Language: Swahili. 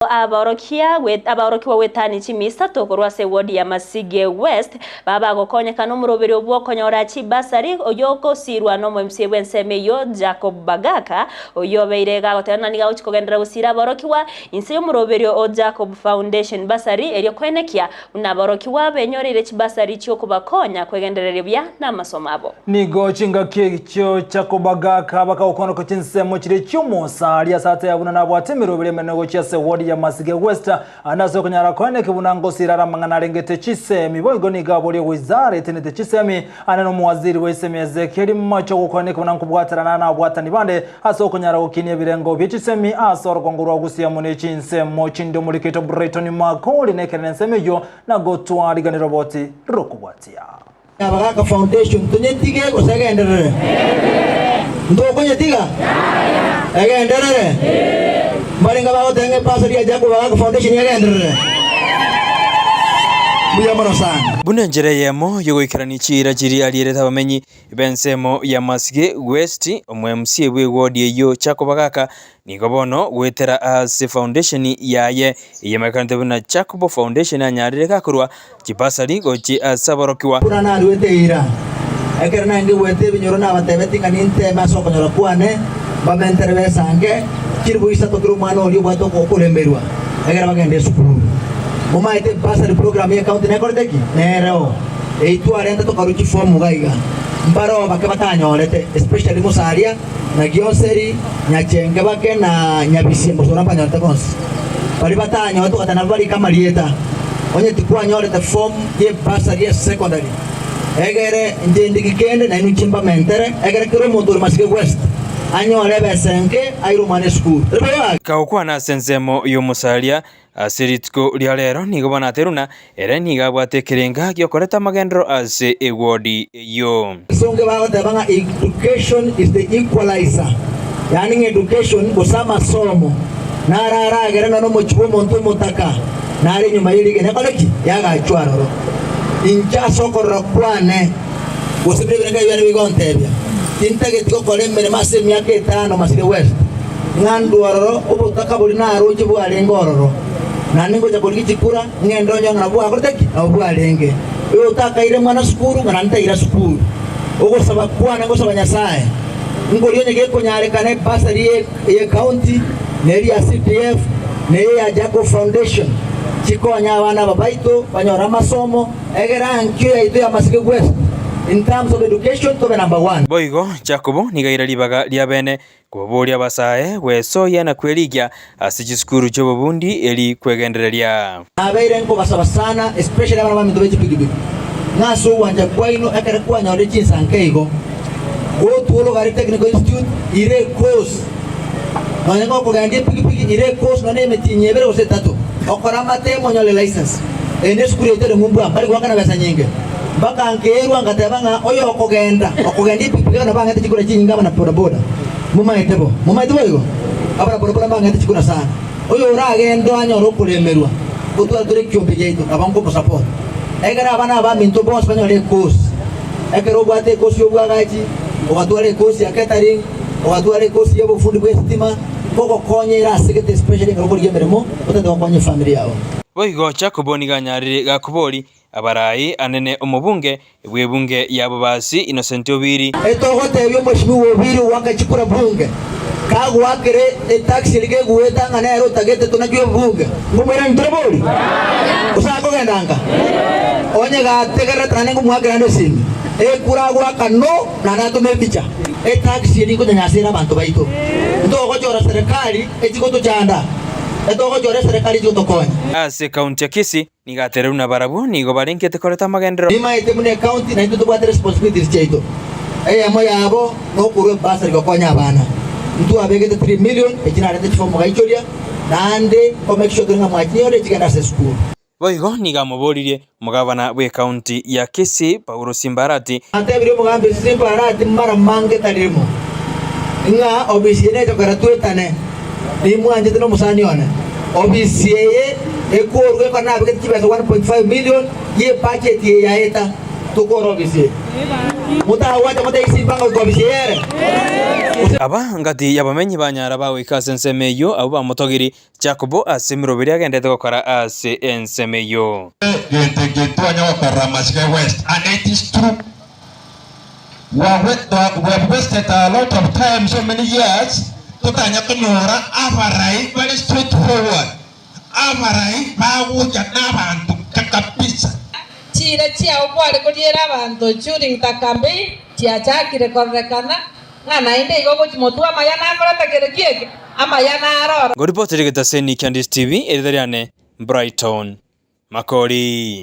Aborokiwa wetani chimisa tokorwa se ward ya Masige West baba gokonye n'umurobere obwokonyora chibasari oyoko sirwa no MC wenseme yo Jacob Bagaka oyobeire gagotana niga uchikogendera gusira aborokiwa inse y'umurobere o Jacob Foundation basari eryo kwenekia unaborokiwa benyorire chibasari cyo kubakonya kwegenderera bya n'amasomo abo nigo chinga kyo Jacob Bagaka bakakono ko chinsemo kire cy'umusari asate yabuna nabwatemero biremenego cyase ward ya Masige West anazo kunyara kone kibunango sirara mangana rengete chisemi boigo ni gabori wizare tenete chisemi anano muwaziri wesemi Ezekiel macho gukone kibunango bwatarana na bwatani bande aso kunyara ukinie birengo bichisemi asoro kongurwa gusia mune chinsemo chindo mulikito Brighton makoli nekenenseme yo na gotwari gani roboti rokubwatia Bagaka Foundation tunyetige kusegenderere ndoko nyetiga agenderere maringa bago tenge pasari ya Jacob Bagaka Foundation yagenderere Bunenjere yemo yogoikirani chira jiri aliyereta bamenyi bensemo ya Masige West omwe-MC we ward yo Jacob Bagaka nigobono wetera as foundation yaye yemakante buna Jacob Foundation anyarire gakurwa kibasari gochi asaborokiwa kuna na weteira ekerna ngi wete binyoro na batebeti kaninte masoko nyoro kwane bamenterwe sange kirbu isa to grumano oli bwato ko kulemberwa egera bagende sukuru Muma ite basari program ya county nekordeki nero eitu arenda to karuchi form gaiga mbaro bakabatanyolete especially musaria na gioseri nyachenge bake na nyabisi mbosora panyolete konsi bali batanyo to katana bali kama lieta onye tikwa nyolete form ye basari ya secondary egere ndikikende na inu chimba mentere egere kiro motor Masige West anyole besenke airumane school kaukwa na sensemo y'umusalia asiritiko lialero nigobana ateruna ere nigabwate kirenga gyokoreta magendro ase ewodi yo songe bagote banga education is the equalizer yani education kusama somo narara gerana no mochibo monto motaka nari nyuma yiri ne koleki yaga chwaroro incha sokoro kwane gosibirega yana bigontebya tintage tiko kolembere mase myaka 5 Masige West ngandwaro ubutaka buri naruji bwarengororo naningo ja koliki chikura ngendo nya ngabwa akorteki abwalenge yo utakaire mwana sukuru ngananta ira sukuru ugo saba kwana ngo saba nyasaye ngo lyonye ge konyare kane basari ye county neri ya CPF neri ya Jacob Foundation chikonya abana babaito banyora masomo egera nkyo ya itu ya Masige West in terms of education to be number 1 boigo Jacob nigaira libaga lya bene kuboria basae wesoya na kweligia asijisukuru cyo Burundi eli kwegendereria abaire ngo basaba sana especially abana bamindo bechi pigibigi naso wanja kwaino akara kwanya ole chinsankeigo go tuolo gari technical institute ire course ngo ko gandi pigibigi ire course none metinyebere ose tatu okora mate monyole license ene skuru etere mumbu ambali wakana basa nyinge baka nkerwa ngatabanga oyo okogenda pigibigi na banga tikura chinyinga bana boda boda muma itebo igo abara boda banga tikura sana oyo uragendo anyoro kulemerwa kutwa dure kyombe yeito abango ko support egera abana ba minto boss banyole course egero bwate course yo bwagaji ogatware course ya catering ogatware course yo bufundi bwestima koko konyera segete especially ngoro yemeremo otende konye family yao boigo Jacob niganyarire gakubori abarai anene omubunge bwebunge yabo basi Innocent Obiri etogote byo mheshimiwa Obiri wakachikura bunge kago wakere taxi lige gueta ngana ero tagete tunajua bunge ngumera ndreboli usako gendanga onye ga tegera tane ngumwagira ndo simi kurago akano na natume picha taxi lingo nyasira bantu baito ndogo jora serikali echikoto chanda etogo jora serikali jotokonya ase county Kisii nigateruna barabu nigo barenkete koreta magendero ima itemune county na ito bwa responsibilities cheito amo yabo no kuru basari gokonya abana ndu abegete 3 million ejina rete chifo mugaichoria nande ko make sure nga mwanyore chiganda se school boigo nigamuboririe mugabana bwe county ya Kisii Paulo Simbarati antebire mugambe Simbarati mara mange tarimo nga obisine to karatwetane imwanje tino musanione obisiye ekorwe kana abegete chibesa 1.5 million ye budget ye yaeta tukoro bisi mutawaja mutaisi bango ko bisiere aba ngati yabamenyi banyara bawe ikase nsemeyo abo bamutogiri Jacobo asimiro biri agendete gukora ase ensemeyo getwanya kwa Masike West, and it is true. We have wasted a lot of time, so many years. Tutanya kunyora avarai very straightforward. Avarai bawo jana bantu kakapisa. Chira chia okwale kudiera bantu during takambi chia chakire korekana ngana inde igogo chimotua mayana akorata kerekieke amayana arora. Go report to the Seni Candice TV edariane Brighton Makori.